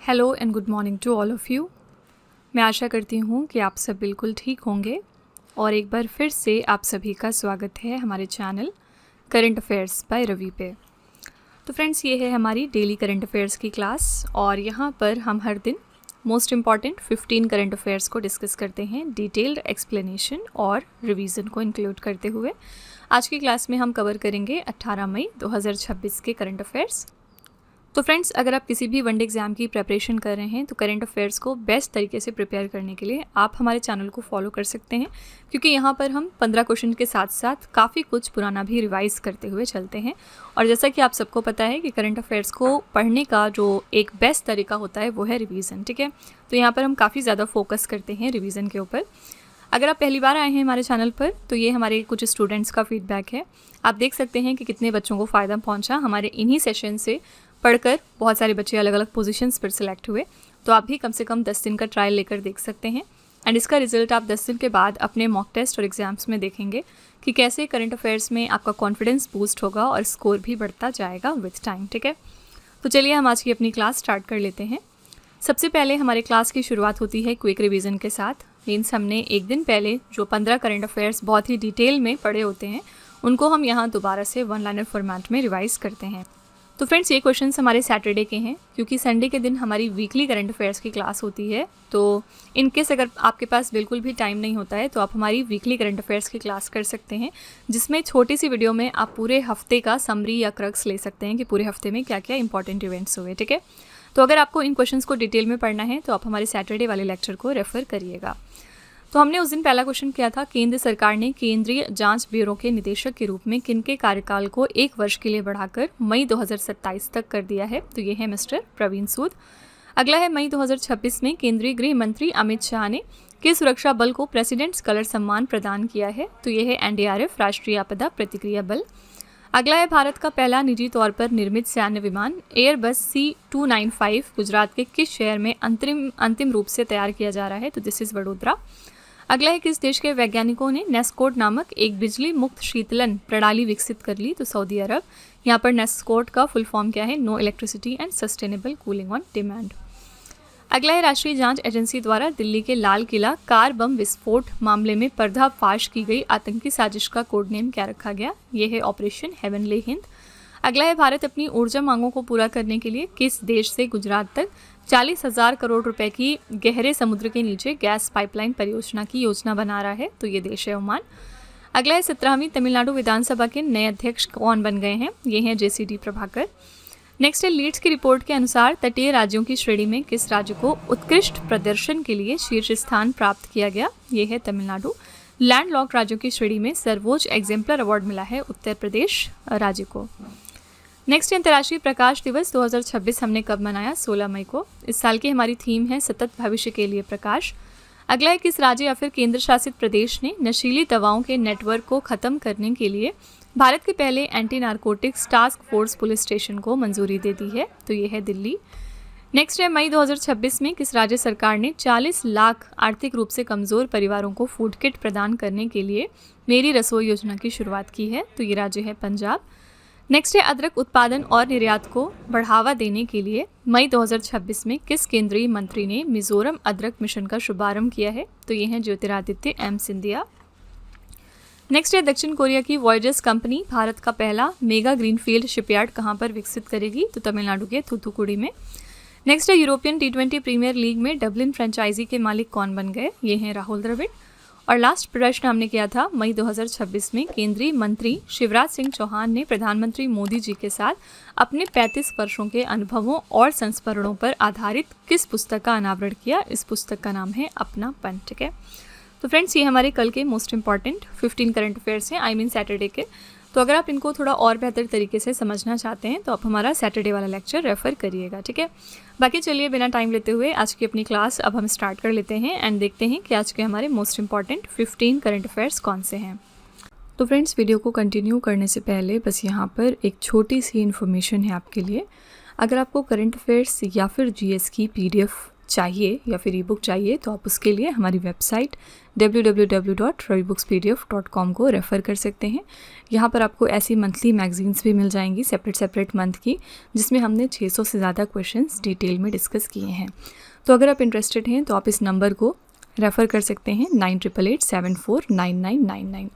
Hello and good morning to all of you. मैं आशा करती हूँ कि आप सब बिल्कुल ठीक होंगे और एक बार फिर से आप सभी का स्वागत है हमारे channel current affairs by Ravi पे। तो फ्रेंड्स, ये है हमारी डेली करंट अफेयर्स की क्लास और यहाँ पर हम हर दिन मोस्ट इम्पॉर्टेंट 15 करंट अफेयर्स को डिस्कस करते हैं डिटेल्ड एक्सप्लेनेशन और रिवीजन को इंक्लूड करते हुए। आज की क्लास में हम कवर करेंगे 18 मई 2026 के करंट अफेयर्स। तो फ्रेंड्स, अगर आप किसी भी वनडे एग्जाम की प्रिपरेशन कर रहे हैं तो करंट अफेयर्स को बेस्ट तरीके से प्रिपेयर करने के लिए आप हमारे चैनल को फॉलो कर सकते हैं, क्योंकि यहाँ पर हम 15 क्वेश्चन के साथ साथ काफ़ी कुछ पुराना भी रिवाइज करते हुए चलते हैं। और जैसा कि आप सबको पता है कि करंट अफेयर्स को पढ़ने का जो एक बेस्ट तरीका होता है वो है रिवीजन। ठीक है, तो यहाँ पर हम काफ़ी ज़्यादा फोकस करते हैं रिवीजन के ऊपर। अगर आप पहली बार आए हैं हमारे चैनल पर तो ये हमारे कुछ स्टूडेंट्स का फीडबैक है। आप देख सकते हैं कि कितने बच्चों को फ़ायदा पहुंचा। हमारे इन्हीं सेशन से पढ़कर बहुत सारे बच्चे अलग अलग पोजीशंस पर सिलेक्ट हुए। तो आप भी कम से कम 10 दिन का ट्रायल लेकर देख सकते हैं एंड इसका रिजल्ट आप 10 दिन के बाद अपने मॉक टेस्ट और एग्जाम्स में देखेंगे कि कैसे करंट अफेयर्स में आपका कॉन्फिडेंस बूस्ट होगा और स्कोर भी बढ़ता जाएगा विथ टाइम। ठीक है, तो चलिए हम आज की अपनी क्लास स्टार्ट कर लेते हैं। सबसे पहले हमारे क्लास की शुरुआत होती है क्विक रिवीजन के साथ। मीन्स हमने एक दिन पहले जो 15 करंट अफेयर्स बहुत ही डिटेल में पढ़े होते हैं उनको हम यहाँ दोबारा से वन लाइनर फॉर्मेट में रिवाइज करते हैं। तो फ्रेंड्स, ये क्वेश्चंस हमारे सैटरडे के हैं, क्योंकि संडे के दिन हमारी वीकली करंट अफेयर्स की क्लास होती है। तो इन केस अगर आपके पास बिल्कुल भी टाइम नहीं होता है तो आप हमारी वीकली करंट अफेयर्स की क्लास कर सकते हैं, जिसमें छोटी सी वीडियो में आप पूरे हफ्ते का समरी या क्रक्स ले सकते हैं कि पूरे हफ्ते में क्या क्या इंपॉर्टेंट इवेंट्स हुए। ठीक है, तो अगर आपको इन क्वेश्चंस को डिटेल में पढ़ना है तो आप हमारे सैटरडे वाले लेक्चर को रेफर करिएगा। तो हमने उस दिन पहला क्वेश्चन किया था, केंद्र सरकार ने केंद्रीय जांच ब्यूरो के निदेशक के रूप में किनके कार्यकाल को 1 वर्ष के लिए बढ़ाकर मई 2027 तक कर दिया है। तो ये है मिस्टर प्रवीण सूद। अगला है, मई 2026 में केंद्रीय गृह मंत्री अमित शाह ने किस सुरक्षा बल को प्रेसिडेंट्स कलर सम्मान प्रदान किया है। तो ये है NDRF, राष्ट्रीय आपदा प्रतिक्रिया बल। अगला है, भारत का पहला निजी तौर पर निर्मित सैन्य विमान एयरबस C295 गुजरात के किस शहर में अंतिम रूप से तैयार किया जा रहा है। तो दिस इज़ वडोदरा। अगला है, किस देश के वैज्ञानिकों ने नेस्कोट नामक एक बिजली मुक्त शीतलन प्रणाली विकसित कर ली। तो सऊदी अरब। यहाँ पर नेस्कोट का फुल फॉर्म क्या है, no electricity and sustainable cooling on demand. अगला है, राष्ट्रीय जांच एजेंसी द्वारा दिल्ली के लाल किला कार बम विस्फोट मामले में पर्दाफाश की गई आतंकी साजिश का कोड नेम क्या रखा गया। ये है ऑपरेशन हेवनली हिंद। अगला है, भारत अपनी ऊर्जा मांगों को पूरा करने के लिए किस देश से गुजरात तक 40,000 करोड़ रुपए की गहरे समुद्र के नीचे गैस पाइपलाइन परियोजना की योजना बना रहा है। तो ये देश है ओमान। अगला है, 17वीं तमिलनाडु विधानसभा के नए अध्यक्ष कौन बन गए हैं। ये हैं JCD प्रभाकर। नेक्स्ट है, लीड्स की रिपोर्ट के अनुसार तटीय राज्यों की श्रेणी में किस राज्य को उत्कृष्ट प्रदर्शन के लिए शीर्ष स्थान प्राप्त किया गया। ये है तमिलनाडु। लैंडलॉक्ड राज्यों की श्रेणी में सर्वोच्च एग्जेम्पलर अवार्ड मिला है उत्तर प्रदेश राज्य को। नेक्स्ट, अंतर्राष्ट्रीय प्रकाश दिवस 2026 हमने कब मनाया, 16 मई को। इस साल की हमारी थीम है सतत भविष्य के लिए प्रकाश। अगला है, किस राज्य या फिर केंद्र शासित प्रदेश ने नशीली दवाओं के नेटवर्क को खत्म करने के लिए भारत के पहले anti narcotics task force police station को मंजूरी दे दी है। तो ये है दिल्ली। नेक्स्ट है, मई 2026 में किस राज्य सरकार ने 40 लाख आर्थिक रूप से कमज़ोर परिवारों को फूड किट प्रदान करने के लिए मेरी रसोई योजना की शुरुआत की है। तो ये राज्य है पंजाब। नेक्स्ट है, अदरक उत्पादन और निर्यात को बढ़ावा देने के लिए मई 2026 में किस केंद्रीय मंत्री ने मिजोरम अदरक मिशन का शुभारंभ किया है। तो ये हैं ज्योतिरादित्य M सिंधिया। नेक्स्ट है, दक्षिण कोरिया की वॉयजर्स कंपनी भारत का पहला मेगा ग्रीनफील्ड शिपयार्ड कहाँ पर विकसित करेगी। तो तमिलनाडु के थूथुकुडी में। नेक्स्ट है, यूरोपियन T20 प्रीमियर लीग में डबलिन फ्रेंचाइजी के मालिक कौन बन गए। ये हैं राहुल द्रविड़। और लास्ट प्रश्न हमने किया था, मई 2026 में केंद्रीय मंत्री शिवराज सिंह चौहान ने प्रधानमंत्री मोदी जी के साथ अपने 35 वर्षों के अनुभवों और संस्मरणों पर आधारित किस पुस्तक का अनावरण किया। इस पुस्तक का नाम है अपनापन। ठीक है, तो फ्रेंड्स, ये हमारे कल के मोस्ट इंपॉर्टेंट 15 करंट अफेयर्स हैं, सैटरडे के। तो अगर आप इनको थोड़ा और बेहतर तरीके से समझना चाहते हैं तो आप हमारा सैटरडे वाला लेक्चर रेफर करिएगा। ठीक है, बाकी चलिए बिना टाइम लेते हुए आज की अपनी क्लास अब हम स्टार्ट कर लेते हैं एंड देखते हैं कि आज के हमारे मोस्ट इंपॉर्टेंट 15 करंट अफेयर्स कौन से हैं। तो फ्रेंड्स, वीडियो को कंटिन्यू करने से पहले बस यहाँ पर एक छोटी सी इन्फॉर्मेशन है आपके लिए। अगर आपको करंट अफेयर्स या फिर GS की PDF चाहिए या फिर ई बुक चाहिए तो आप उसके लिए हमारी वेबसाइट www.ravibooks.pdf.com को रेफ़र कर सकते हैं। यहाँ पर आपको ऐसी मंथली मैगजीन्स भी मिल जाएंगी सेपरेट मंथ की, जिसमें हमने 600 से ज़्यादा क्वेश्चंस डिटेल में डिस्कस किए हैं। तो अगर आप इंटरेस्टेड हैं तो आप इस नंबर को रेफ़र कर सकते हैं 9888749999।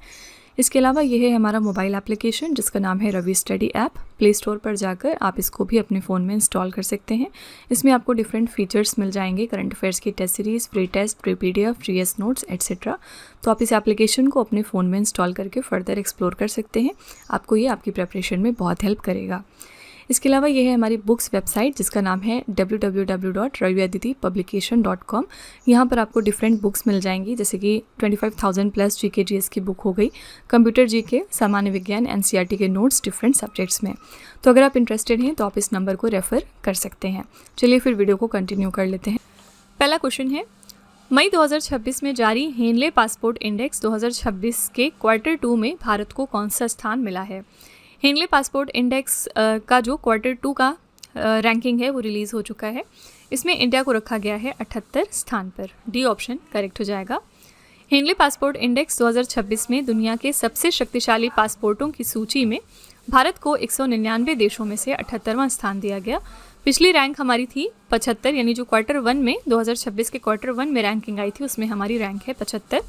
इसके अलावा यह है हमारा मोबाइल एप्लीकेशन जिसका नाम है Ravi study app. Play store पर जाकर आप इसको भी अपने फ़ोन में इंस्टॉल कर सकते हैं। इसमें आपको डिफरेंट फीचर्स मिल जाएंगे, करंट अफेयर्स की test series, free test, pre PDF, GS notes etcetera. तो आप इस एप्लीकेशन को अपने फ़ोन में इंस्टॉल करके फर्दर एक्सप्लोर कर सकते हैं। आपको ये आपकी प्रिपरेशन में बहुत हेल्प करेगा। इसके अलावा ये है हमारी बुक्स वेबसाइट जिसका नाम है www.raviaditipublication.com। यहाँ पर आपको डिफरेंट बुक्स मिल जाएंगी, जैसे कि 25,000 प्लस GK GS की बुक हो गई, कंप्यूटर GK, सामान्य विज्ञान, NCERT के नोट्स डिफरेंट सब्जेक्ट्स में। तो अगर आप इंटरेस्टेड हैं तो आप इस नंबर को रेफ़र कर सकते हैं। चलिए फिर वीडियो को कंटिन्यू कर लेते हैं। पहला क्वेश्चन है, मई 2026 में जारी हेनले पासपोर्ट इंडेक्स 2026 के Q2 में भारत को कौन सा स्थान मिला है? हेनले पासपोर्ट इंडेक्स का जो Q2 का रैंकिंग है वो रिलीज़ हो चुका है। इसमें इंडिया को रखा गया है 78 स्थान पर। डी ऑप्शन करेक्ट हो जाएगा। हेनले पासपोर्ट इंडेक्स 2026 में दुनिया के सबसे शक्तिशाली पासपोर्टों की सूची में भारत को 199 देशों में से 78वां स्थान दिया गया। पिछली रैंक हमारी थी 75, यानी जो Q1 में 2026 के Q1 में रैंकिंग आई थी उसमें हमारी रैंक है 75।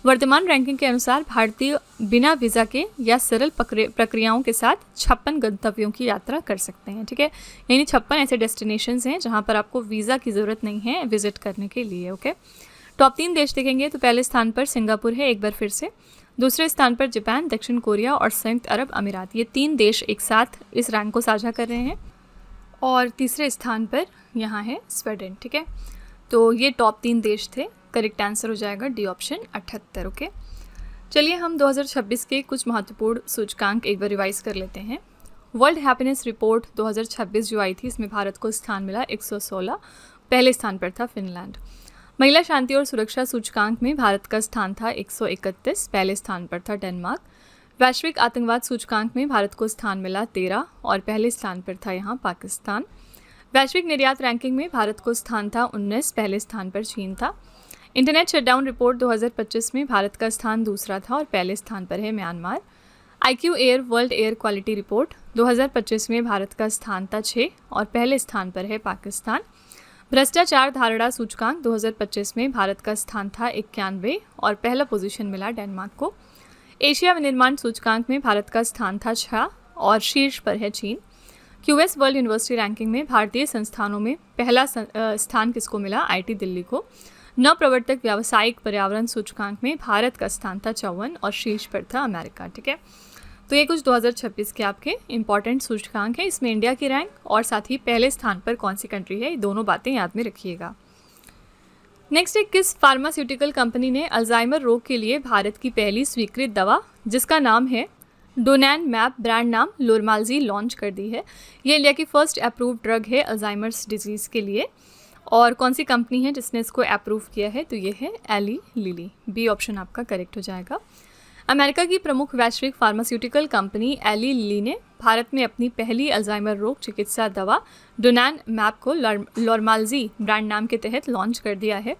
वर्तमान रैंकिंग के अनुसार भारतीय बिना वीज़ा के या सरल प्रक्रियाओं के साथ 56 गंतव्यों की यात्रा कर सकते हैं। ठीक है, यानी 56 ऐसे डेस्टिनेशंस हैं जहां पर आपको वीज़ा की ज़रूरत नहीं है विजिट करने के लिए। ओके, टॉप 3 देश देखेंगे तो पहले स्थान पर सिंगापुर है, एक बार फिर से। दूसरे स्थान पर जापान, दक्षिण कोरिया और संयुक्त अरब अमीरात। ये 3 देश एक साथ इस रैंक को साझा कर रहे हैं। और तीसरे स्थान पर यहाँ है स्वीडन। ठीक है, तो ये टॉप 3 देश थे। करेक्ट आंसर हो जाएगा डी ऑप्शन 78। ओके, चलिए हम 2026 के कुछ महत्वपूर्ण सूचकांक एक बार रिवाइज कर लेते हैं। वर्ल्ड हैप्पीनेस रिपोर्ट 2026 जो आई थी इसमें भारत को स्थान मिला 116, पहले स्थान पर था फिनलैंड। महिला शांति और सुरक्षा सूचकांक में भारत का स्थान था 131, पहले स्थान पर था डेनमार्क। वैश्विक आतंकवाद सूचकांक में भारत को स्थान मिला 13 और पहले स्थान पर था यहाँ पाकिस्तान। वैश्विक निर्यात रैंकिंग में भारत को स्थान था 19, पहले स्थान पर चीन था। इंटरनेट शटडाउन रिपोर्ट 2025 में भारत का स्थान दूसरा था और पहले स्थान पर है Myanmar. IQ air world air quality report 2025 में भारत का स्थान था 6 और पहले स्थान पर है पाकिस्तान। भ्रष्टाचार धारणा सूचकांक 2025 में भारत का स्थान था 91 और पहला पोजीशन मिला डेनमार्क को। एशिया विनिर्माण सूचकांक में भारत का स्थान था 6 और शीर्ष पर है चीन। QS वर्ल्ड यूनिवर्सिटी रैंकिंग में भारतीय संस्थानों में पहला स्थान किसको मिला? IT दिल्ली को। नवप्रवर्तक व्यावसायिक पर्यावरण सूचकांक में भारत का स्थान था 54 और शीर्ष पर था अमेरिका। ठीक है, तो ये कुछ 2026 के आपके इंपॉर्टेंट सूचकांक हैं। इसमें इंडिया की रैंक और साथ ही पहले स्थान पर कौन सी कंट्री है, ये दोनों बातें याद में रखिएगा। नेक्स्ट है, किस फार्मास्यूटिकल कंपनी ने अल्जाइमर रोग के लिए भारत की पहली स्वीकृत दवा जिसका नाम है डोनानमैप, ब्रांड नाम लोरमाल्जी, लॉन्च कर दी है? ये इंडिया की फर्स्ट अप्रूव्ड ड्रग है अल्जाइमर्स डिजीज़ के लिए। और कौन सी कंपनी है जिसने इसको अप्रूव किया है? तो ये है एली लिली। बी ऑप्शन आपका करेक्ट हो जाएगा। अमेरिका की प्रमुख वैश्विक फार्मास्यूटिकल कंपनी एली लिली ने भारत में अपनी पहली अल्जाइमर रोग चिकित्सा दवा डोनानमैप को लोरमाल्जी ब्रांड नाम के तहत लॉन्च कर दिया है।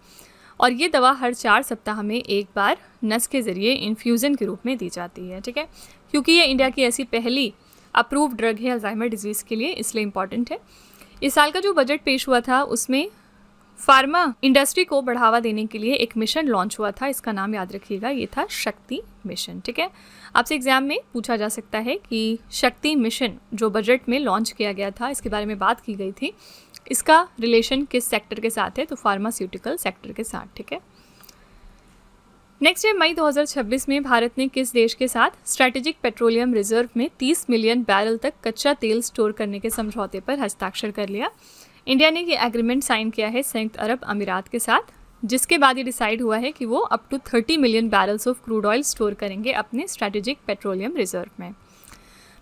और ये दवा हर 4 सप्ताह में एक बार नस के ज़रिए इन्फ्यूज़न के रूप में दी जाती है। ठीक है, क्योंकि ये इंडिया की ऐसी पहली अप्रूव्ड ड्रग है अल्जाइमर डिजीज़ के लिए, इसलिए इम्पॉर्टेंट है। इस साल का जो बजट पेश हुआ था उसमें फार्मा इंडस्ट्री को बढ़ावा देने के लिए एक मिशन लॉन्च हुआ था। इसका नाम याद रखिएगा, ये था शक्ति मिशन। ठीक है, आपसे एग्जाम में पूछा जा सकता है कि शक्ति मिशन जो बजट में लॉन्च किया गया था, इसके बारे में बात की गई थी, इसका रिलेशन किस सेक्टर के साथ है? तो फार्मास्यूटिकल सेक्टर के साथ। ठीक है, नेक्स्ट है, मई 2026 में भारत ने किस देश के साथ स्ट्रैटेजिक पेट्रोलियम रिजर्व में 30 मिलियन बैरल तक कच्चा तेल स्टोर करने के समझौते पर हस्ताक्षर कर लिया? इंडिया ने ये एग्रीमेंट साइन किया है संयुक्त अरब अमीरात के साथ, जिसके बाद ये डिसाइड हुआ है कि वो up to 30 million barrels of crude oil store करेंगे अपने स्ट्रैटेजिक पेट्रोलियम रिजर्व में।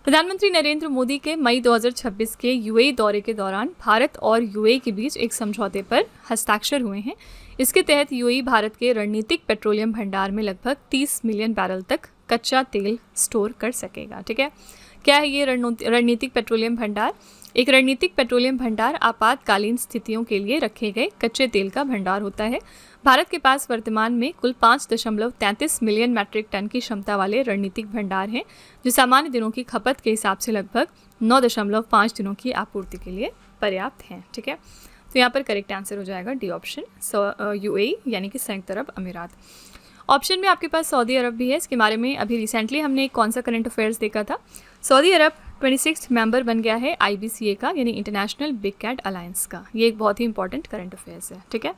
प्रधानमंत्री नरेंद्र मोदी के मई 2026 के UAE दौरे के दौरान भारत और UAE के बीच एक समझौते पर हस्ताक्षर हुए हैं। इसके तहत UAE भारत के रणनीतिक पेट्रोलियम भंडार में लगभग 30 मिलियन बैरल तक कच्चा तेल स्टोर कर सकेगा। ठीक है, क्या है ये रणनीतिक पेट्रोलियम भंडार? एक रणनीतिक पेट्रोलियम भंडार आपातकालीन स्थितियों के लिए रखे गए कच्चे तेल का भंडार होता है। भारत के पास वर्तमान में कुल 5.33 मिलियन मैट्रिक टन की क्षमता वाले रणनीतिक भंडार हैं, जो सामान्य दिनों की खपत के हिसाब से लगभग 9.5 दिनों की आपूर्ति के लिए पर्याप्त हैं। ठीक है, तो यहाँ पर करेक्ट आंसर हो जाएगा डी ऑप्शन, यूएई यानी कि संयुक्त अरब अमीरात। ऑप्शन में आपके पास सऊदी अरब भी है। इसके बारे में अभी रिसेंटली हमने कौन सा करंट अफेयर्स देखा था। सऊदी अरब 26th मेंबर बन गया है IBCA का, यानी इंटरनेशनल बिग कैट अलायंस का। ये एक बहुत ही इंपॉर्टेंट करंट अफेयर्स है। ठीक है,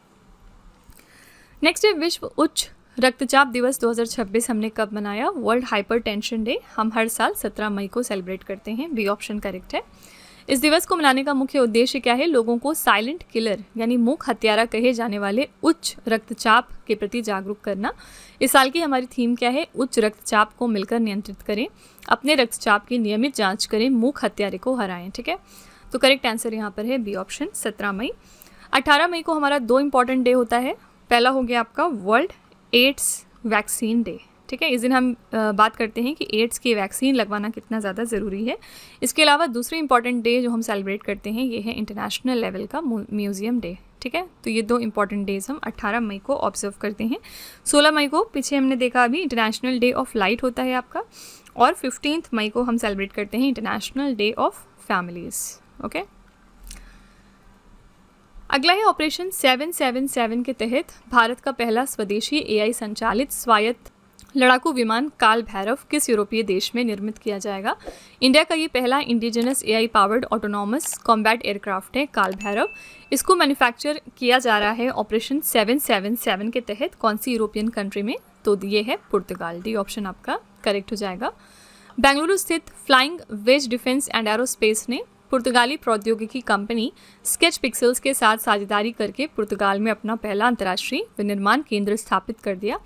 नेक्स्ट है विश्व उच्च रक्तचाप दिवस 2026 हमने कब मनाया। वर्ल्ड हाइपरटेंशन डे हम हर साल 17 मई को सेलिब्रेट करते हैं। बी ऑप्शन करेक्ट है। इस दिवस को मनाने का मुख्य उद्देश्य क्या है। लोगों को साइलेंट किलर यानी मूक हत्यारा कहे जाने वाले उच्च रक्तचाप के प्रति जागरूक करना। इस साल की हमारी थीम क्या है। उच्च रक्तचाप को मिलकर नियंत्रित करें, अपने रक्तचाप की नियमित जांच करें, मूक हत्यारे को हराएं। ठीक है, तो करेक्ट आंसर यहाँ पर है बी ऑप्शन 17 मई। 18 मई को हमारा 2 इंपॉर्टेंट डे होता है। पहला हो गया आपका वर्ल्ड एड्स वैक्सीन डे। ठीक है, इस दिन हम बात करते हैं कि एड्स की वैक्सीन लगवाना कितना ज़्यादा ज़रूरी है। इसके अलावा दूसरी इंपॉर्टेंट डे जो हम सेलिब्रेट करते हैं ये है इंटरनेशनल लेवल का म्यूज़ियम डे। ठीक है, तो ये 2 इंपॉर्टेंट डेज हम 18 मई को ऑब्जर्व करते हैं। 16 मई को पीछे हमने देखा अभी इंटरनेशनल डे ऑफ लाइट होता है आपका, और 15 मई को हम सेलिब्रेट करते हैं international day of families. Okay, अगला है ऑपरेशन 777 के तहत भारत का पहला स्वदेशी AI संचालित स्वायत्त लड़ाकू विमान काल भैरव किस यूरोपीय देश में निर्मित किया जाएगा। इंडिया का ये पहला indigenous AI powered autonomous combat aircraft है काल भैरव। इसको मैन्युफैक्चर किया जा रहा है ऑपरेशन 777 के तहत कौन सी यूरोपियन कंट्री में, तो ये है पुर्तगाल। डी ऑप्शन आपका करेक्ट हो जाएगा। बेंगलुरु स्थित flying wedge defence and aerospace ने पुर्तगाली प्रौद्योगिकी कंपनी स्केच पिक्सल्स के साथ साझेदारी करके पुर्तगाल में अपना पहला अंतर्राष्ट्रीय विनिर्माण केंद्र स्थापित कर दिया।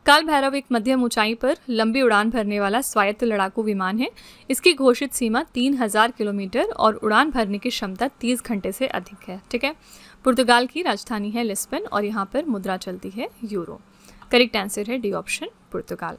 काल भैरव एक मध्यम ऊंचाई पर लंबी उड़ान भरने वाला स्वायत्त लड़ाकू विमान है। इसकी घोषित सीमा 3000 किलोमीटर और उड़ान भरने की क्षमता 30 घंटे से अधिक है। ठीक है, पुर्तगाल की राजधानी है लिस्बन और यहाँ पर मुद्रा चलती है यूरो। करेक्ट आंसर है डी ऑप्शन पुर्तगाल।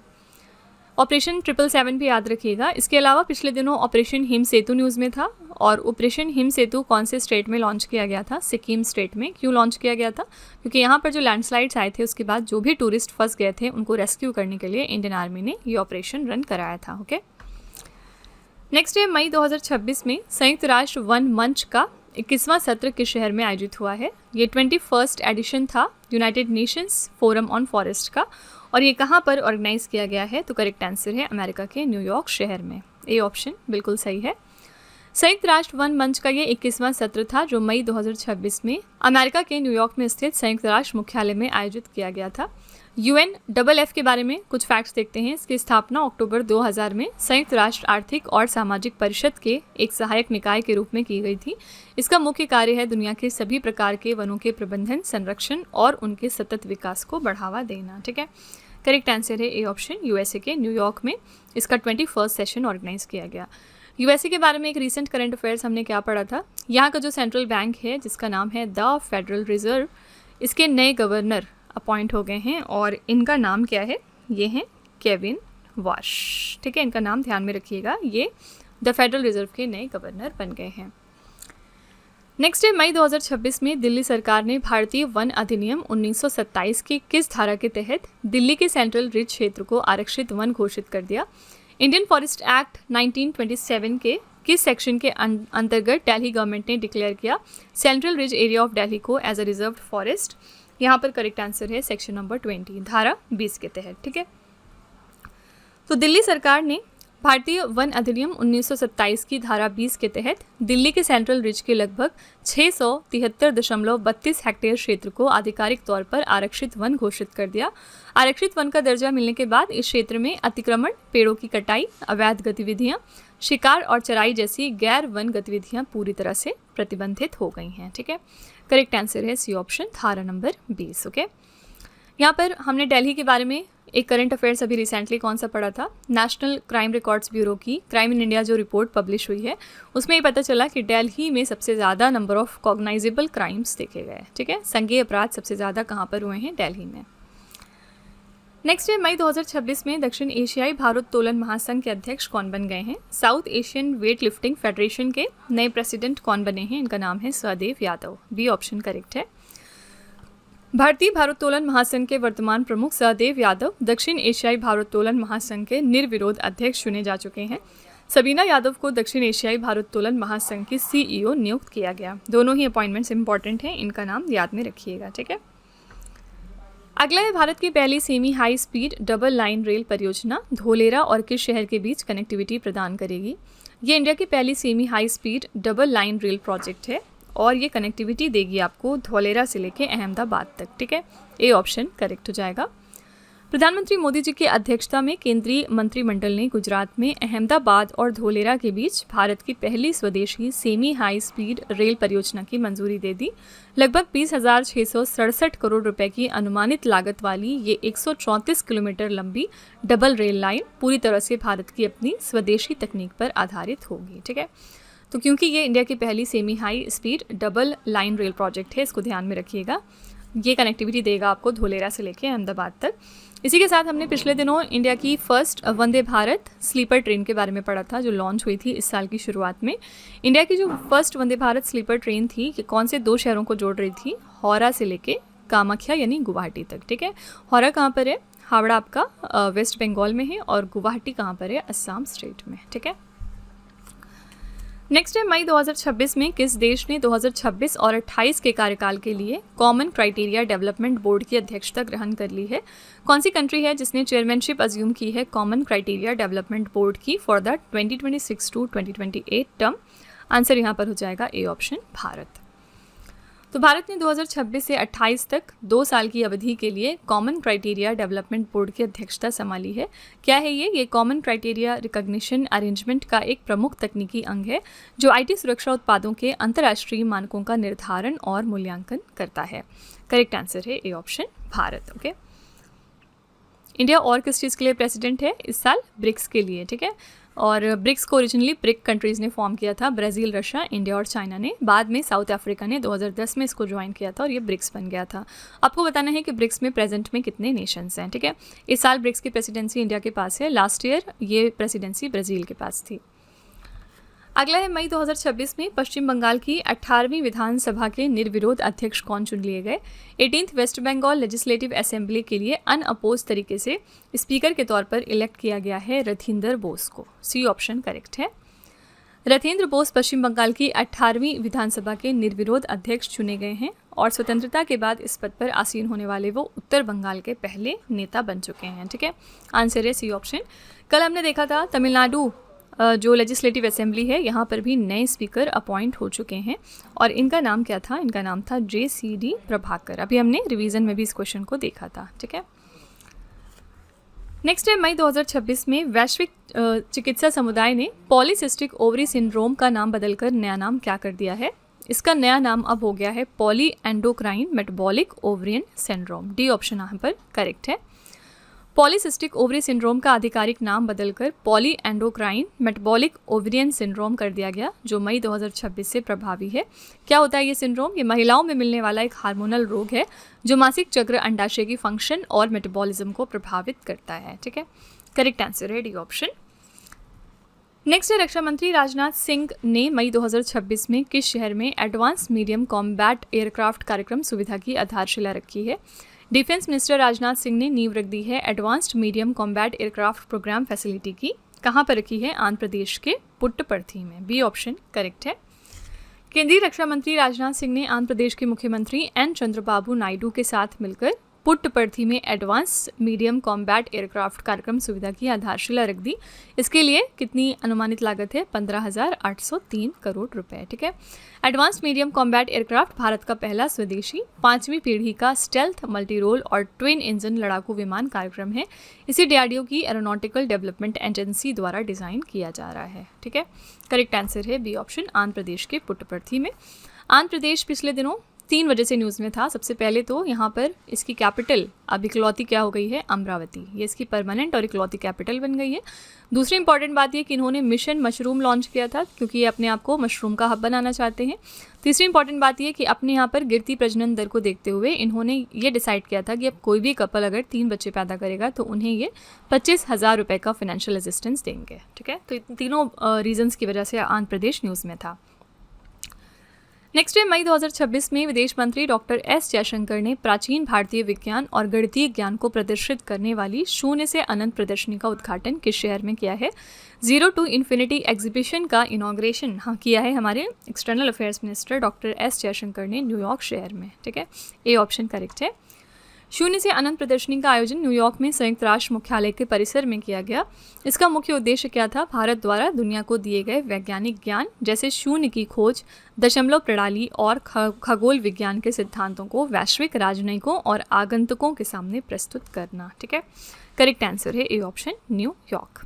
ऑपरेशन 777 भी याद रखिएगा। इसके अलावा पिछले दिनों ऑपरेशन हिम सेतु न्यूज़ में था, और ऑपरेशन हिम सेतु कौन से स्टेट में लॉन्च किया गया था। सिक्किम स्टेट में। क्यों लॉन्च किया गया था, क्योंकि यहाँ पर जो लैंडस्लाइड्स आए थे उसके बाद जो भी टूरिस्ट फंस गए थे उनको रेस्क्यू करने के लिए इंडियन आर्मी ने ये ऑपरेशन रन कराया था। ओके, नेक्स्ट है मई 2026 में संयुक्त राष्ट्र वन मंच का 21वां सत्र किस शहर में आयोजित हुआ है। ये 21st एडिशन था United Nations forum on forest का, और ये कहाँ पर ऑर्गेनाइज किया गया है, तो करेक्ट आंसर है अमेरिका के न्यूयॉर्क शहर में। ए ऑप्शन बिल्कुल सही है। संयुक्त राष्ट्र वन मंच का ये 21वां सत्र था जो मई 2026 में अमेरिका के न्यूयॉर्क में स्थित संयुक्त राष्ट्र मुख्यालय में आयोजित किया गया था। UNFF के बारे में कुछ फैक्ट्स देखते हैं। इसकी स्थापना अक्टूबर 2000 में संयुक्त राष्ट्र आर्थिक और सामाजिक परिषद के एक सहायक निकाय के रूप में की गई थी। इसका मुख्य कार्य है दुनिया के सभी प्रकार के वनों के प्रबंधन, संरक्षण और उनके सतत विकास को बढ़ावा देना। ठीक है, करेक्ट आंसर है ए ऑप्शन, USA के न्यूयॉर्क में इसका 21st सेशन ऑर्गेनाइज किया गया। USA के बारे में एक रीसेंट करंट अफेयर्स हमने क्या पढ़ा था। यहाँ का जो सेंट्रल बैंक है जिसका नाम है द फेडरल रिजर्व, इसके नए गवर्नर अपॉइंट हो गए हैं और इनका नाम क्या है, ये हैं केविन वाश। ठीक है, इनका नाम ध्यान में रखिएगा, ये द फेडरल रिजर्व के नए गवर्नर बन गए हैं। नेक्स्ट है मई 2026 में दिल्ली सरकार ने भारतीय वन अधिनियम 1927 की किस धारा के तहत दिल्ली के सेंट्रल रिज क्षेत्र को आरक्षित वन घोषित कर दिया। इंडियन फॉरेस्ट एक्ट 1927 के किस सेक्शन के अंतर्गत दिल्ली गवर्नमेंट ने डिक्लेयर किया central ridge area of Delhi को एज अ रिजर्व्ड फॉरेस्ट। यहाँ पर करेक्ट आंसर है सेक्शन नंबर 20 धारा 20 के तहत। ठीक है, तो दिल्ली सरकार ने भारतीय वन अधिनियम 1927 की धारा 20 के तहत दिल्ली के सेंट्रल रिज के लगभग 673.32 हेक्टेयर क्षेत्र को आधिकारिक तौर पर आरक्षित वन घोषित कर दिया। आरक्षित वन का दर्जा मिलने के बाद इस क्षेत्र में अतिक्रमण, पेड़ों की कटाई, अवैध गतिविधियां, शिकार और चराई जैसी गैर वन गतिविधियां पूरी तरह से प्रतिबंधित हो गई हैं। ठीक है, करेक्ट आंसर है सी ऑप्शन, धारा नंबर 20। ओके, यहाँ पर हमने दिल्ली के बारे में एक करंट अफेयर्स अभी रिसेंटली कौन सा पढ़ा था, नेशनल क्राइम रिकॉर्ड्स ब्यूरो की क्राइम इन इंडिया जो रिपोर्ट पब्लिश हुई है उसमें ये पता चला कि दिल्ली में सबसे ज़्यादा नंबर ऑफ कॉग्नाइजेबल क्राइम्स देखे गए। ठीक है, संज्ञेय अपराध सबसे ज़्यादा कहाँ पर हुए हैं, दिल्ली में। नेक्स्ट है मई 2026 में दक्षिण एशियाई भारोत्तोलन महासंघ के अध्यक्ष कौन बन गए हैं? South Asian weight lifting federation के नए प्रेसिडेंट कौन बने हैं? इनका नाम है Sahdev Yadav. B option correct है। भारतीय भारोत्तोलन महासंघ के वर्तमान प्रमुख सहदेव यादव दक्षिण एशियाई भारोत्तोलन महासंघ के निर्विरोध अध्यक्ष चुने जा चुके हैं। सबीना यादव को दक्षिण एशियाई भारोत्तोलन महासंघ की CEO नियुक्त किया गया। दोनों ही अपॉइंटमेंट्स इंपॉर्टेंट हैं, इनका नाम याद में रखिएगा, ठीक है। अगला है भारत की पहली semi high speed double line rail परियोजना धोलेरा और किस शहर के बीच कनेक्टिविटी प्रदान करेगी? ये इंडिया की पहली semi high speed double line rail project है और ये कनेक्टिविटी देगी आपको धौलेरा से लेके अहमदाबाद तक, ठीक है। ए ऑप्शन करेक्ट हो जाएगा। प्रधानमंत्री मोदी जी की अध्यक्षता में केंद्रीय मंत्रिमंडल ने गुजरात में अहमदाबाद और धौलेरा के बीच भारत की पहली स्वदेशी सेमी हाई स्पीड रेल परियोजना की मंजूरी दे दी। लगभग 20,667 करोड़ रुपए की अनुमानित लागत वाली ये 134 किलोमीटर लंबी डबल रेल लाइन पूरी तरह से भारत की अपनी स्वदेशी तकनीक पर आधारित होगी, ठीक है। तो क्योंकि ये इंडिया की पहली semi high speed double line rail project है, इसको ध्यान में रखिएगा। ये कनेक्टिविटी देगा आपको धौलेरा से लेके अहमदाबाद तक। इसी के साथ हमने पिछले दिनों इंडिया की first Vande Bharat sleeper train के बारे में पढ़ा था, जो लॉन्च हुई थी इस साल की शुरुआत में। इंडिया की जो first Vande Bharat sleeper train थी कि कौन से 2 शहरों को जोड़ रही थी? हौरा से लेके कामाख्या यानी गुवाहाटी तक, ठीक है। हौरा कहाँ पर है? हावड़ा आपका वेस्ट बंगाल में है और गुवाहाटी कहाँ पर है? असम स्टेट में, ठीक है। नेक्स्ट है मई 2026 में किस देश ने 2026 और 28 के कार्यकाल के लिए कॉमन क्राइटेरिया डेवलपमेंट बोर्ड की अध्यक्षता ग्रहण कर ली है? कौन सी कंट्री है जिसने चेयरमैनशिप अज्यूम की है कॉमन क्राइटेरिया डेवलपमेंट बोर्ड की फॉर द 2026 टू 2028 टर्म? आंसर यहाँ पर हो जाएगा ए ऑप्शन, भारत। तो भारत ने 2026 से 28 तक 2 साल की अवधि के लिए कॉमन क्राइटेरिया डेवलपमेंट बोर्ड की अध्यक्षता संभाली है। क्या है ये कॉमन क्राइटेरिया रिकॉग्निशन अरेंजमेंट का एक प्रमुख तकनीकी अंग है जो IT सुरक्षा उत्पादों के अंतर्राष्ट्रीय मानकों का निर्धारण और मूल्यांकन करता है। करेक्ट आंसर है A option, Bharat. Okay, India और किस चीज़ के लिए प्रेसिडेंट है इस साल? ब्रिक्स के लिए, ठीक है। और ब्रिक्स को ओरिजिनली ब्रिक कंट्रीज़ ने फॉर्म किया था, ब्राज़ील, रशिया, इंडिया और चाइना ने। बाद में साउथ अफ्रीका ने 2010 में इसको ज्वाइन किया था और ये ब्रिक्स बन गया था। आपको बताना है कि ब्रिक्स में प्रेजेंट में कितने नेशंस हैं, ठीक है। इस साल ब्रिक्स की प्रेसिडेंसी इंडिया के पास है, लास्ट ईयर ये प्रेसिडेंसी ब्राज़ील के पास थी। अगला है मई 2026 में पश्चिम बंगाल की 18वीं विधानसभा के निर्विरोध अध्यक्ष कौन चुन लिए गए? 18th waste Bengal legislative assembly के लिए अनअपोज तरीके से स्पीकर के तौर पर इलेक्ट किया गया है रथिंदर बोस को। सी ऑप्शन करेक्ट है। रथिंद्र बोस पश्चिम बंगाल की 18वीं विधानसभा के निर्विरोध अध्यक्ष चुने गए हैं और स्वतंत्रता के बाद इस पद पर आसीन होने वाले वो उत्तर बंगाल के पहले नेता बन चुके हैं, ठीक है। आंसर है सी ऑप्शन। कल हमने देखा था तमिलनाडु जो लेजिस्लेटिव असेंबली है यहाँ पर भी नए स्पीकर अपॉइंट हो चुके हैं और इनका नाम क्या था? इनका नाम था JCD प्रभाकर। अभी हमने रिवीजन में भी इस क्वेश्चन को देखा था, ठीक है। नेक्स्ट है मई 2026 में वैश्विक चिकित्सा समुदाय ने पॉलीसिस्टिक ओवरी सिंड्रोम का नाम बदलकर नया नाम क्या कर दिया है? इसका नया नाम अब हो गया है poly endocrine metabolic ovarian syndrome. D option यहाँ पर करेक्ट है। पॉलीसिस्टिक ओवरी सिंड्रोम का आधिकारिक नाम बदलकर poly endocrine metabolic ovarian syndrome कर दिया गया, जो मई 2026 से प्रभावी है। क्या होता है ये सिंड्रोम? ये महिलाओं में मिलने वाला एक हार्मोनल रोग है जो मासिक चक्र, अंडाशय की फंक्शन और मेटाबॉलिज्म को प्रभावित करता है, ठीक है। करेक्ट आंसर है डी ऑप्शन। नेक्स्ट है रक्षा मंत्री राजनाथ सिंह ने मई 2026 में किस शहर में एडवांस मीडियम कॉम्बैट एयरक्राफ्ट कार्यक्रम सुविधा की आधारशिला रखी है? डिफेंस मिनिस्टर राजनाथ सिंह ने नींव रख दी है advanced medium combat aircraft programme facility की। कहाँ पर रखी है? आंध्र प्रदेश के पुट्टपर्थी में। बी ऑप्शन करेक्ट है। केंद्रीय रक्षा मंत्री राजनाथ सिंह ने आंध्र प्रदेश के मुख्यमंत्री N चंद्रबाबू नायडू के साथ मिलकर पुट्टपर्थी में एडवांस मीडियम कॉम्बैट एयरक्राफ्ट कार्यक्रम सुविधा की आधारशिला रख दी। इसके लिए कितनी अनुमानित लागत है? 15,803 करोड़ रुपए, ठीक है। Advance medium combat aircraft Bharat का पहला स्वदेशी 5वीं पीढ़ी का स्टेल्थ मल्टी रोल और ट्विन इंजन लड़ाकू विमान कार्यक्रम है। इसे DRDO की एरोनॉटिकल डेवलपमेंट एजेंसी द्वारा डिज़ाइन किया जा रहा है, ठीक है। करेक्ट आंसर है बी ऑप्शन, आंध्र प्रदेश के पुट्टपर्थी में। आंध्र प्रदेश पिछले दिनों 3 वजह से न्यूज़ में था। सबसे पहले तो यहाँ पर इसकी कैपिटल अब इकलौती क्या हो गई है, अमरावती, ये इसकी परमानेंट और इकलौती कैपिटल बन गई है। दूसरी इंपॉर्टेंट बात ये कि इन्होंने मिशन मशरूम लॉन्च किया था क्योंकि ये अपने आप को मशरूम का हब बनाना चाहते हैं। तीसरी इंपॉर्टेंट बात ये कि अपने यहाँ पर गिरती प्रजनन दर को देखते हुए इन्होंने ये डिसाइड किया था कि अब कोई भी कपल अगर 3 बच्चे पैदा करेगा तो उन्हें ये 25,000 रुपये का फाइनेंशियल असिस्टेंस देंगे। ठीक है, तो इन तीनों रीजंस की वजह से आंध्र प्रदेश न्यूज़ में था। नेक्स्ट है, मई 2026 में विदेश मंत्री डॉक्टर एस जयशंकर ने प्राचीन भारतीय विज्ञान और गणितीय ज्ञान को प्रदर्शित करने वाली शून्य से अनंत प्रदर्शनी का उद्घाटन किस शहर में किया है? जीरो टू इन्फिनिटी एग्जीबिशन का इनॉग्रेशन किया है हमारे external affairs minister doctor S Jaishankar ने न्यूयॉर्क शहर में। ठीक है, ए ऑप्शन करेक्ट है। शून्य से अनंत प्रदर्शनी का आयोजन न्यूयॉर्क में संयुक्त राष्ट्र मुख्यालय के परिसर में किया गया। इसका मुख्य उद्देश्य क्या था? भारत द्वारा दुनिया को दिए गए वैज्ञानिक ज्ञान जैसे शून्य की खोज, दशमलव प्रणाली और खगोल विज्ञान के सिद्धांतों को वैश्विक राजनयिकों और आगंतुकों के सामने प्रस्तुत करना। ठीक है, करेक्ट आंसर है ए ऑप्शन, न्यूयॉर्क।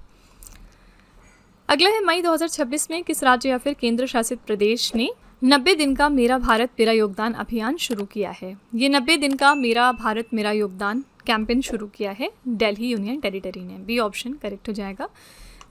अगला है, मई 2026 में किस राज्य या फिर केंद्र शासित प्रदेश ने 90 दिन का मेरा भारत मेरा योगदान अभियान शुरू किया है? ये 90 दिन का मेरा भारत मेरा योगदान कैंपेन शुरू किया है दिल्ली यूनियन टेरिटरी ने। बी ऑप्शन करेक्ट हो जाएगा।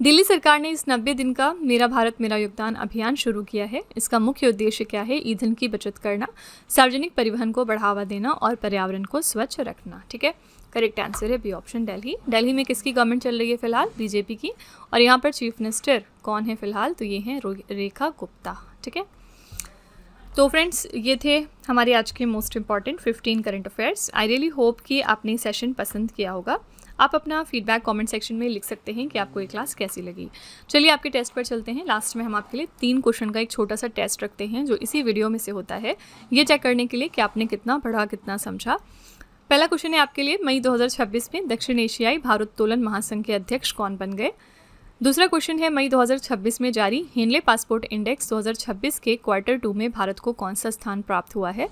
दिल्ली सरकार ने इस 90 दिन का मेरा भारत मेरा योगदान अभियान शुरू किया है। इसका मुख्य उद्देश्य क्या है? ईंधन की बचत करना, सार्वजनिक परिवहन को बढ़ावा देना और पर्यावरण को स्वच्छ रखना। ठीक है, करेक्ट आंसर है बी ऑप्शन, दिल्ली। दिल्ली में किसकी गवर्नमेंट चल रही है फिलहाल? बीजेपी की। और यहाँ पर चीफ मिनिस्टर कौन है फिलहाल? तो ये हैं रेखा गुप्ता। ठीक है, तो फ्रेंड्स ये थे हमारे आज के most important 15 current affairs. I really hope कि आपने सेशन पसंद किया होगा। आप अपना फीडबैक कमेंट सेक्शन में लिख सकते हैं कि आपको ये क्लास कैसी लगी। चलिए आपके टेस्ट पर चलते हैं। लास्ट में हम आपके लिए 3 क्वेश्चन का एक छोटा सा टेस्ट रखते हैं जो इसी वीडियो में से होता है, ये चेक करने के लिए कि आपने कितना पढ़ा, कितना समझा। पहला क्वेश्चन है आपके लिए, मई 2026 में दक्षिण एशियाई भारोत्तोलन महासंघ के अध्यक्ष कौन बन गए? दूसरा क्वेश्चन है, मई 2026 में जारी हेनले पासपोर्ट इंडेक्स 2026 के क्वार्टर 2 में भारत को कौन सा स्थान प्राप्त हुआ है?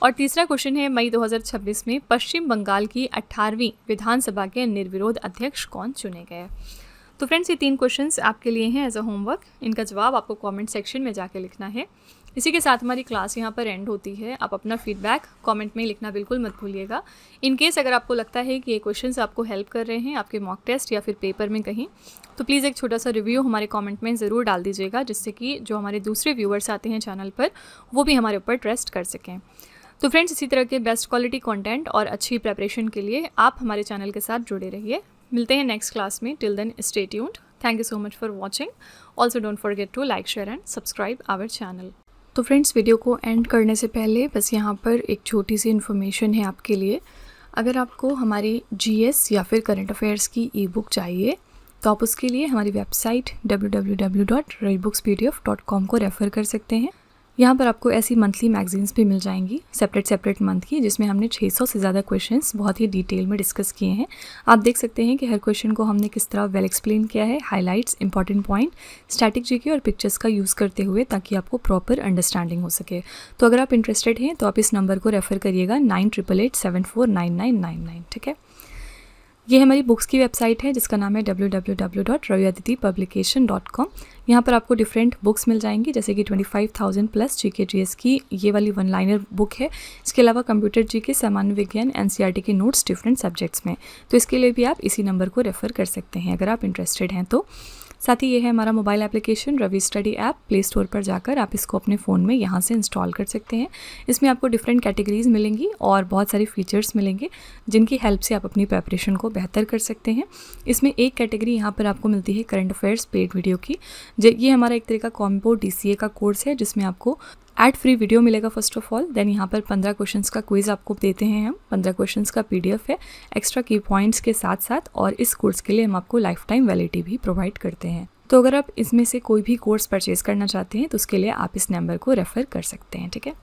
और तीसरा क्वेश्चन है, मई 2026 में पश्चिम बंगाल की 18वीं विधानसभा के निर्विरोध अध्यक्ष कौन चुने गए? तो फ्रेंड्स ये 3 क्वेश्चंस आपके लिए हैं एज अ होमवर्क। इनका जवाब आपको कमेंट सेक्शन में जाके लिखना है। इसी के साथ हमारी क्लास यहाँ पर एंड होती है। आप अपना फीडबैक कमेंट में लिखना बिल्कुल मत भूलिएगा। इन केस अगर आपको लगता है कि ये क्वेश्चंस आपको हेल्प कर रहे हैं आपके मॉक टेस्ट या फिर पेपर में कहीं, तो प्लीज़ एक छोटा सा रिव्यू हमारे कमेंट में ज़रूर डाल दीजिएगा, जिससे कि जो हमारे दूसरे व्यूअर्स आते हैं चैनल पर वो भी हमारे ऊपर ट्रस्ट कर सकें। तो फ्रेंड्स इसी तरह के बेस्ट क्वालिटी कंटेंट और अच्छी प्रेपरेशन के लिए आप हमारे चैनल के साथ जुड़े रहिए। मिलते हैं नेक्स्ट क्लास में। Till then stay tuned. Thank you so much for watching. Also don't forget to like, share and subscribe our channel. तो फ्रेंड्स वीडियो को एंड करने से पहले बस यहाँ पर एक छोटी सी इन्फॉर्मेशन है आपके लिए। अगर आपको हमारी जीएस या फिर करंट अफेयर्स की ई बुक चाहिए तो आप उसके लिए हमारी वेबसाइट www.redbookspdf.com को रेफ़र कर सकते हैं। यहाँ पर आपको ऐसी मंथली मैगजीन्स भी मिल जाएंगी सेपरेट मंथ की, जिसमें हमने 600 से ज़्यादा क्वेश्चंस बहुत ही डिटेल में डिस्कस किए हैं। आप देख सकते हैं कि हर क्वेश्चन को हमने किस तरह वेल एक्सप्लेन किया है, highlights, important point, static GK और पिक्चर्स का यूज़ करते हुए, ताकि आपको प्रॉपर अंडरस्टैंडिंग हो सके। तो अगर आप इंटरेस्टेड हैं तो आप इस नंबर को रेफ़र करिएगा 9888749999। ठीक है, ये हमारी बुक्स की वेबसाइट है जिसका नाम है www.raviaditipublication.com। यहाँ पर आपको डिफरेंट बुक्स मिल जाएंगी, जैसे कि 25,000 प्लस जीके जीएस की ये वाली 1 लाइनर बुक है। इसके अलावा कंप्यूटर जीके, सामान्य विज्ञान, एनसीईआरटी के नोट्स डिफरेंट सब्जेक्ट्स में। तो इसके लिए भी आप इसी नंबर को रेफ़र कर सकते हैं अगर आप इंटरेस्टेड हैं तो। साथ ही ये है हमारा mobile application Ravi study app. Play store पर जाकर आप इसको अपने फ़ोन में यहाँ से इंस्टॉल कर सकते हैं। इसमें आपको डिफरेंट कैटेगरीज मिलेंगी और बहुत सारे फीचर्स मिलेंगे जिनकी हेल्प से आप अपनी प्रिपरेशन को बेहतर कर सकते हैं। इसमें एक कैटेगरी यहाँ पर आपको मिलती है करंट अफेयर्स पेड वीडियो की। ये हमारा एक तरह का कॉम्बो DCA का कोर्स है जिसमें आपको एड फ्री वीडियो मिलेगा फर्स्ट ऑफ ऑल। देन यहाँ पर 15 क्वेश्चंस का क्विज आपको देते हैं हम। 15 क्वेश्चंस का PDF है एक्स्ट्रा की पॉइंट्स के साथ साथ, और इस कोर्स के लिए हम आपको लाइफ टाइम वैलिडिटी भी प्रोवाइड करते हैं। तो अगर आप इसमें से कोई भी कोर्स परचेज करना चाहते हैं तो उसके लिए आप इस नंबर को रेफ़र कर सकते हैं। ठीक है।